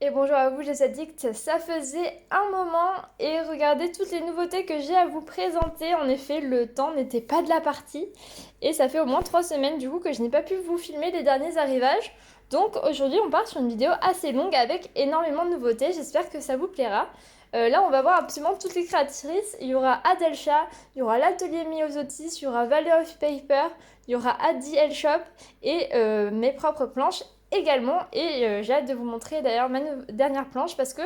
Et bonjour à vous les addicts, ça faisait un moment et regardez toutes les nouveautés que j'ai à vous présenter. En effet, le temps n'était pas de la partie et ça fait au moins 3 semaines du coup que je n'ai pas pu vous filmer les derniers arrivages. Donc aujourd'hui on part sur une vidéo assez longue avec énormément de nouveautés, j'espère que ça vous plaira. Là on va voir absolument toutes les créatrices, il y aura Adelcha, il y aura l'atelier Miosotis, il y aura Valley of Paper, il y aura Adi El Shop et mes propres planches également. Et j'ai hâte de vous montrer d'ailleurs ma dernière planche parce que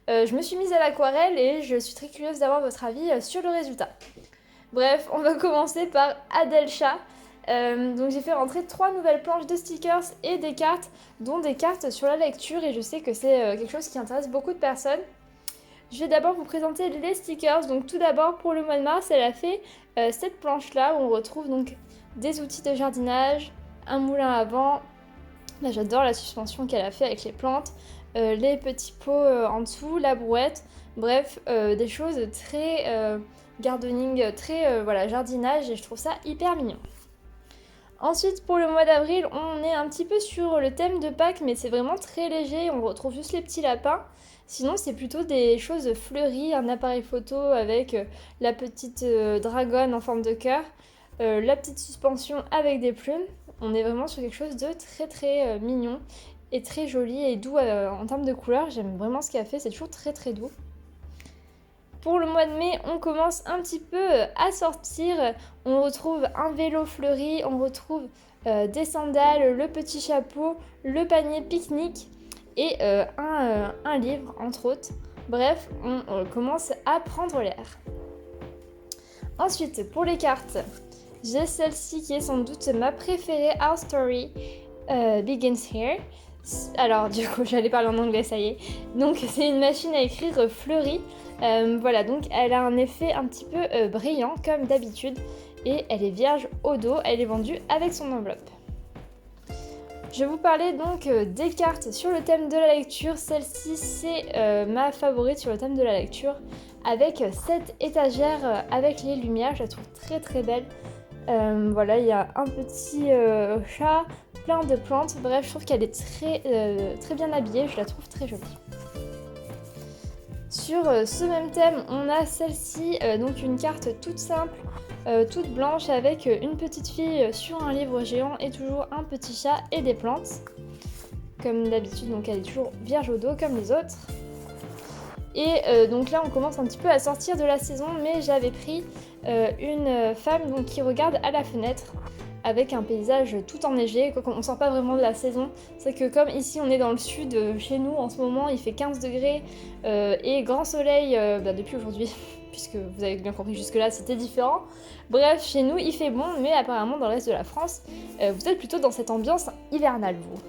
je me suis mise à l'aquarelle et je suis très curieuse d'avoir votre avis sur le résultat. Bref, on va commencer par Adelcha. Donc j'ai fait rentrer 3 nouvelles planches de stickers et des cartes, dont des cartes sur la lecture, et je sais que c'est quelque chose qui intéresse beaucoup de personnes. Je vais d'abord vous présenter les stickers. Donc tout d'abord pour le mois de mars, elle a fait cette planche là où on retrouve donc des outils de jardinage, un moulin à vent. Là j'adore la suspension qu'elle a fait avec les plantes, les petits pots en dessous, la brouette, bref, des choses très gardening, très voilà, jardinage, et je trouve ça hyper mignon. Ensuite, pour le mois d'avril, on est un petit peu sur le thème de Pâques, mais c'est vraiment très léger, on retrouve juste les petits lapins. Sinon, c'est plutôt des choses fleuries, un appareil photo avec la petite dragonne en forme de cœur, la petite suspension avec des plumes. On est vraiment sur quelque chose de très très mignon et très joli et doux en termes de couleurs. J'aime vraiment ce qu'elle a fait, c'est toujours très très doux. Pour le mois de mai, on commence un petit peu à sortir. On retrouve un vélo fleuri, on retrouve des sandales, le petit chapeau, le panier pique-nique et un livre, entre autres. Bref, on commence à prendre l'air. Ensuite, pour les cartes, j'ai celle-ci qui est sans doute ma préférée, Our Story Begins Here. Alors, du coup, j'allais parler en anglais, ça y est. Donc, c'est une machine à écrire fleurie. Voilà, donc elle a un effet un petit peu brillant, comme d'habitude. Et elle est vierge au dos, elle est vendue avec son enveloppe. Je vais vous parler donc des cartes sur le thème de la lecture. Celle-ci, c'est ma favorite sur le thème de la lecture. Avec cette étagère avec les lumières, je la trouve très très belle. Voilà, il y a un petit chat, plein de plantes. Bref, je trouve qu'elle est très bien habillée, je la trouve très jolie. Sur ce même thème, on a celle-ci, donc une carte toute simple, toute blanche avec une petite fille sur un livre géant et toujours un petit chat et des plantes. Comme d'habitude, donc elle est toujours vierge au dos comme les autres. Et donc là on commence un petit peu à sortir de la saison, mais j'avais pris une femme donc, qui regarde à la fenêtre avec un paysage tout enneigé. On sort pas vraiment de la saison, c'est que comme ici on est dans le sud, chez nous en ce moment il fait 15 degrés et grand soleil depuis aujourd'hui, puisque vous avez bien compris jusque là c'était différent. Bref, chez nous il fait bon, mais apparemment dans le reste de la France vous êtes plutôt dans cette ambiance hivernale vous.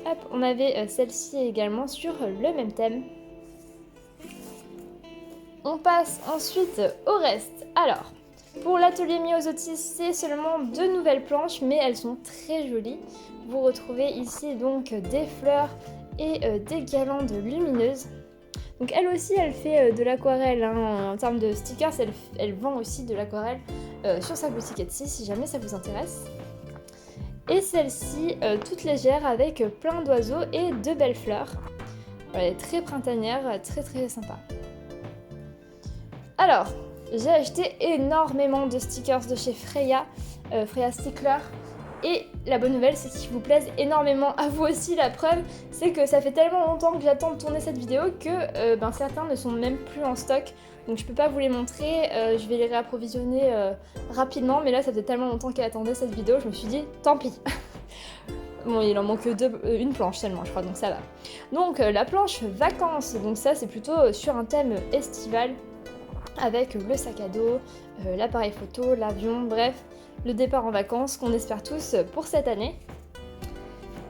Hop, on avait celle-ci également sur le même thème. On passe ensuite au reste. Alors, pour l'atelier Miosotis, c'est seulement 2 nouvelles planches, mais elles sont très jolies. Vous retrouvez ici donc des fleurs et des guirlandes lumineuses. Donc elle aussi, elle fait de l'aquarelle. En termes de stickers, elle vend aussi de l'aquarelle sur sa boutique Etsy, si jamais ça vous intéresse. Et celle-ci, toute légère avec plein d'oiseaux et de belles fleurs. Elle est très printanière, très très sympa. Alors, j'ai acheté énormément de stickers de chez Freya, Freya Stickler. Et la bonne nouvelle, c'est qu'ils vous plaisent énormément à vous aussi. La preuve, c'est que ça fait tellement longtemps que j'attends de tourner cette vidéo que certains ne sont même plus en stock. Donc je peux pas vous les montrer, je vais les réapprovisionner rapidement. Mais là, ça fait tellement longtemps qu'elle attendait cette vidéo, je me suis dit, tant pis. Bon, il en manque une planche seulement, je crois, donc ça va. Donc la planche vacances, donc ça c'est plutôt sur un thème estival. Avec le sac à dos, l'appareil photo, l'avion, bref, le départ en vacances qu'on espère tous pour cette année.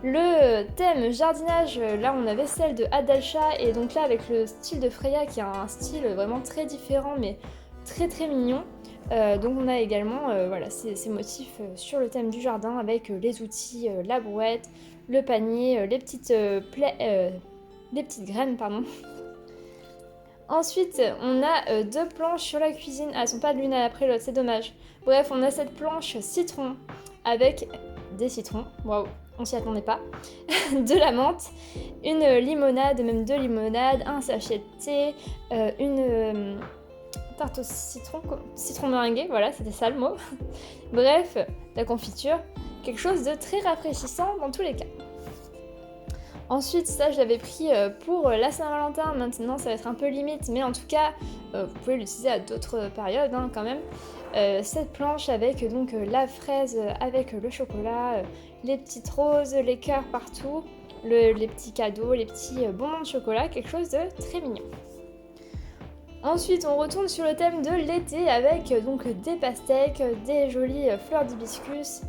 Le thème jardinage, là on avait celle de Adelcha et donc là avec le style de Freya qui a un style vraiment très différent mais très très mignon. Donc on a également voilà, ces motifs sur le thème du jardin avec les outils, la brouette, le panier, les petites graines, pardon. Ensuite, on a 2 planches sur la cuisine. Ah, elles sont pas l'une après l'autre, c'est dommage. Bref, on a cette planche citron avec des citrons. Waouh, on s'y attendait pas, de la menthe, une limonade, même 2 limonades, un sachet de thé, une tarte au citron meringué, voilà, c'était ça le mot. Bref, la confiture, quelque chose de très rafraîchissant dans tous les cas. Ensuite, ça je l'avais pris pour la Saint-Valentin, maintenant ça va être un peu limite, mais en tout cas, vous pouvez l'utiliser à d'autres périodes quand même. Cette planche avec donc la fraise avec le chocolat, les petites roses, les cœurs partout, les petits cadeaux, les petits bonbons de chocolat, quelque chose de très mignon. Ensuite, on retourne sur le thème de l'été avec donc des pastèques, des jolies fleurs d'hibiscus,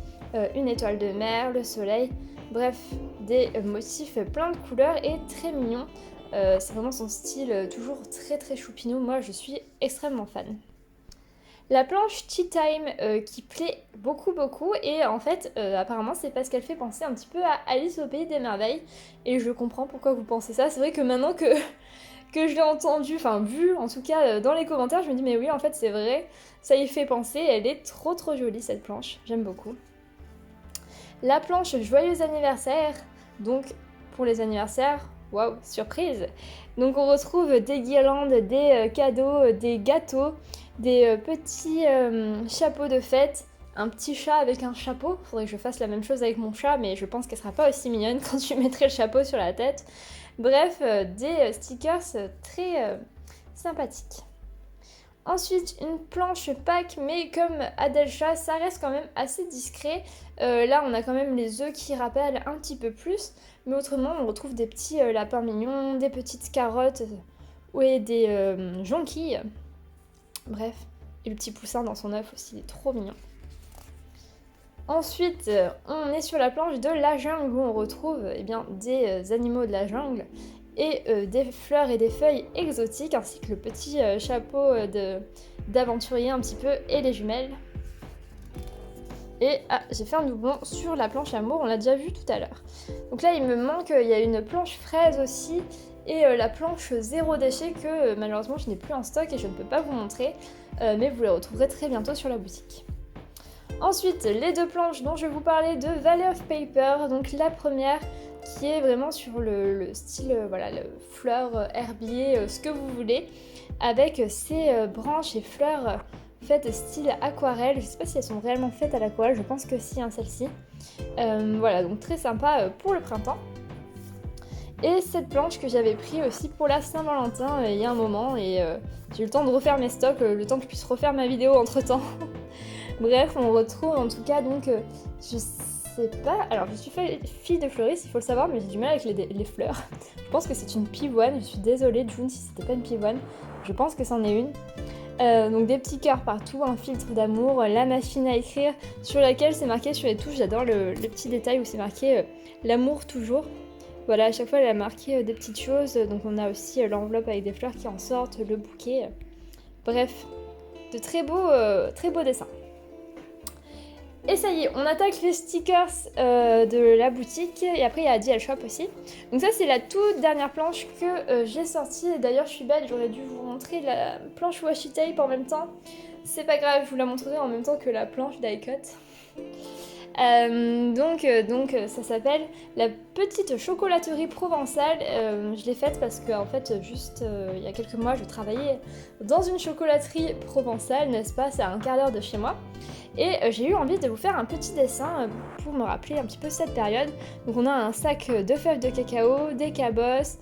une étoile de mer, le soleil, bref, des motifs plein de couleurs et très mignons. C'est vraiment son style, toujours très très choupinou, moi je suis extrêmement fan. La planche Tea Time qui plaît beaucoup et en fait apparemment c'est parce qu'elle fait penser un petit peu à Alice au pays des merveilles et je comprends pourquoi vous pensez ça. C'est vrai que maintenant que je l'ai entendu, enfin vu en tout cas dans les commentaires, je me dis mais oui en fait c'est vrai, ça y fait penser, elle est trop jolie cette planche, j'aime beaucoup. La planche Joyeux anniversaire, donc pour les anniversaires, waouh, surprise. Donc on retrouve des guirlandes, des cadeaux, des gâteaux, des petits chapeaux de fête, un petit chat avec un chapeau. Faudrait que je fasse la même chose avec mon chat, mais je pense qu'elle sera pas aussi mignonne quand tu mettrais le chapeau sur la tête. Bref, des stickers très sympathiques. Ensuite, une planche Pâques, mais comme Adelcha, ça reste quand même assez discret. Là, on a quand même les œufs qui rappellent un petit peu plus, mais autrement, on retrouve des petits lapins mignons, des petites carottes et des jonquilles. Bref, et le petit poussin dans son œuf aussi, il est trop mignon. Ensuite, on est sur la planche de la jungle où on retrouve des animaux de la jungle et des fleurs et des feuilles exotiques ainsi que le petit chapeau d'aventurier un petit peu et les jumelles. Et j'ai fait un doublon sur la planche amour, on l'a déjà vu tout à l'heure. Donc là il me manque, il y a une planche fraise aussi et la planche zéro déchet que malheureusement je n'ai plus en stock et je ne peux pas vous montrer, mais vous les retrouverez très bientôt sur la boutique. Ensuite, les 2 planches dont je vais vous parler de Valley of Paper, donc la première qui est vraiment sur le style, voilà, le fleur, herbier, ce que vous voulez, avec ces branches et fleurs faites style aquarelle. Je sais pas si elles sont réellement faites à l'aquarelle, je pense que si, celle-ci. Voilà, donc très sympa pour le printemps. Et cette planche que j'avais pris aussi pour la Saint-Valentin il y a un moment, et j'ai eu le temps de refaire mes stocks, le temps que je puisse refaire ma vidéo entre temps. Bref, on retrouve en tout cas donc, je sais pas, alors je suis fille de fleuriste, il faut le savoir, mais j'ai du mal avec les fleurs. Je pense que c'est une pivoine, je suis désolée June si c'était pas une pivoine, je pense que c'en est une. Donc des petits cœurs partout, un filtre d'amour, la machine à écrire sur laquelle c'est marqué sur les touches, j'adore les petits détails où c'est marqué l'amour toujours. Voilà, à chaque fois elle a marqué des petites choses, donc on a aussi l'enveloppe avec des fleurs qui en sortent, le bouquet. Bref, de très beaux dessins. Et ça y est, on attaque les stickers de la boutique et après il y a DL Shop aussi. Donc ça c'est la toute dernière planche que j'ai sortie. Et d'ailleurs je suis bête, j'aurais dû vous montrer la planche washi tape en même temps. C'est pas grave, je vous la montrerai en même temps que la planche die cut. Donc ça s'appelle la petite chocolaterie provençale. Je l'ai faite parce que en fait juste il y a quelques mois je travaillais dans une chocolaterie provençale, n'est-ce pas, c'est à un quart d'heure de chez moi. Et j'ai eu envie de vous faire un petit dessin pour me rappeler un petit peu cette période. Donc on a un sac de fèves de cacao, des cabosses,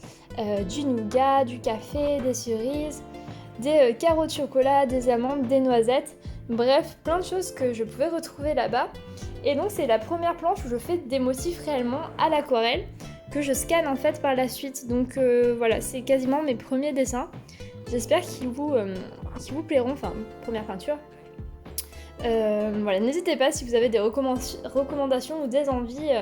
du nougat, du café, des cerises, des carreaux de chocolat, des amandes, des noisettes. Bref, plein de choses que je pouvais retrouver là-bas. Et donc c'est la première planche où je fais des motifs réellement à l'aquarelle que je scanne en fait par la suite. Donc voilà, c'est quasiment mes premiers dessins. J'espère qu'ils vous plairont, enfin première peinture. Voilà, n'hésitez pas si vous avez des recommandations ou des envies.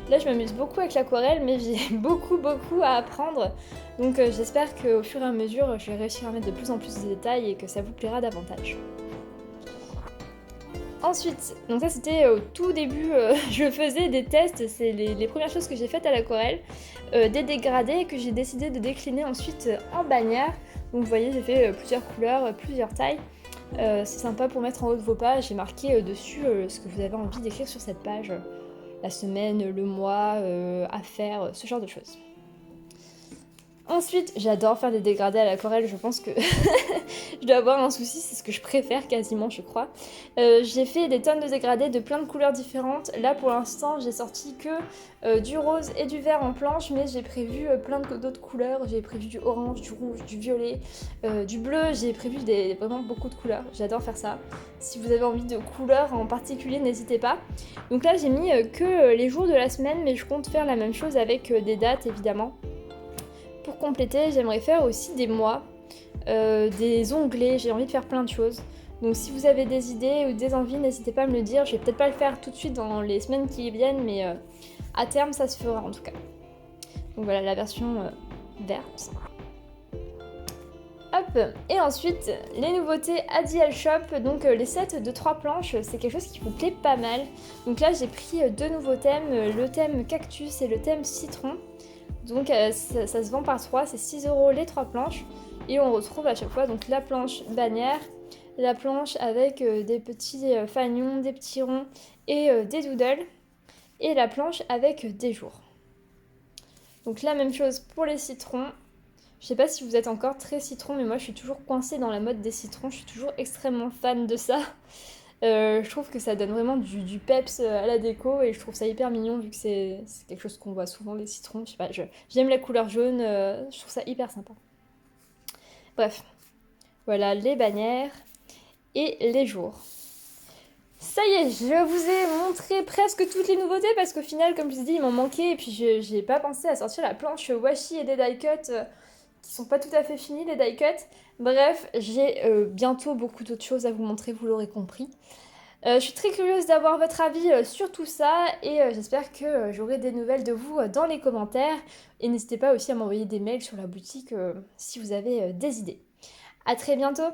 Là je m'amuse beaucoup avec l'aquarelle mais j'ai beaucoup à apprendre. Donc j'espère qu'au fur et à mesure je vais réussir à mettre de plus en plus de détails et que ça vous plaira davantage. Ensuite, donc ça c'était au tout début, je faisais des tests, c'est les premières choses que j'ai faites à l'aquarelle, des dégradés que j'ai décidé de décliner ensuite en bannière. Donc vous voyez j'ai fait plusieurs couleurs, plusieurs tailles. C'est sympa pour mettre en haut de vos pages et marquer dessus ce que vous avez envie d'écrire sur cette page. la semaine, le mois à faire, ce genre de choses. Ensuite, j'adore faire des dégradés à l'aquarelle, je pense que je dois avoir un souci, c'est ce que je préfère quasiment, je crois. J'ai fait des tonnes de dégradés de plein de couleurs différentes. Là, pour l'instant, j'ai sorti que du rose et du vert en planche, mais j'ai prévu plein d'autres couleurs. J'ai prévu du orange, du rouge, du violet, du bleu. J'ai prévu vraiment beaucoup de couleurs. J'adore faire ça. Si vous avez envie de couleurs en particulier, n'hésitez pas. Donc là, j'ai mis que les jours de la semaine, mais je compte faire la même chose avec des dates, évidemment. Pour compléter, j'aimerais faire aussi des mois, des onglets, j'ai envie de faire plein de choses. Donc si vous avez des idées ou des envies, n'hésitez pas à me le dire. Je vais peut-être pas le faire tout de suite dans les semaines qui viennent, mais à terme ça se fera en tout cas. Donc voilà la version verte. Hop, et ensuite les nouveautés Adiel Shop, donc les sets de 3 planches, c'est quelque chose qui me plaît pas mal. Donc là j'ai pris 2 nouveaux thèmes, le thème cactus et le thème citron. Donc ça se vend par 3, c'est 6€ les 3 planches. Et on retrouve à chaque fois donc la planche bannière, la planche avec des petits fanions, des petits ronds et des doodles. Et la planche avec des jours. Donc la même chose pour les citrons. Je sais pas si vous êtes encore très citron, mais moi je suis toujours coincée dans la mode des citrons. Je suis toujours extrêmement fan de ça. Je trouve que ça donne vraiment du peps à la déco et je trouve ça hyper mignon vu que c'est quelque chose qu'on voit souvent, les citrons. Je sais pas, j'aime la couleur jaune, je trouve ça hyper sympa. Bref, voilà les bannières et les jours. Ça y est, je vous ai montré presque toutes les nouveautés parce qu'au final, comme je vous ai dit, il m'en manquait et puis j'ai pas pensé à sortir la planche washi et des die cuts qui sont pas tout à fait finis, les die cuts. Bref, j'ai bientôt beaucoup d'autres choses à vous montrer, vous l'aurez compris. Je suis très curieuse d'avoir votre avis sur tout ça et j'espère que j'aurai des nouvelles de vous dans les commentaires. Et n'hésitez pas aussi à m'envoyer des mails sur la boutique si vous avez des idées. À très bientôt!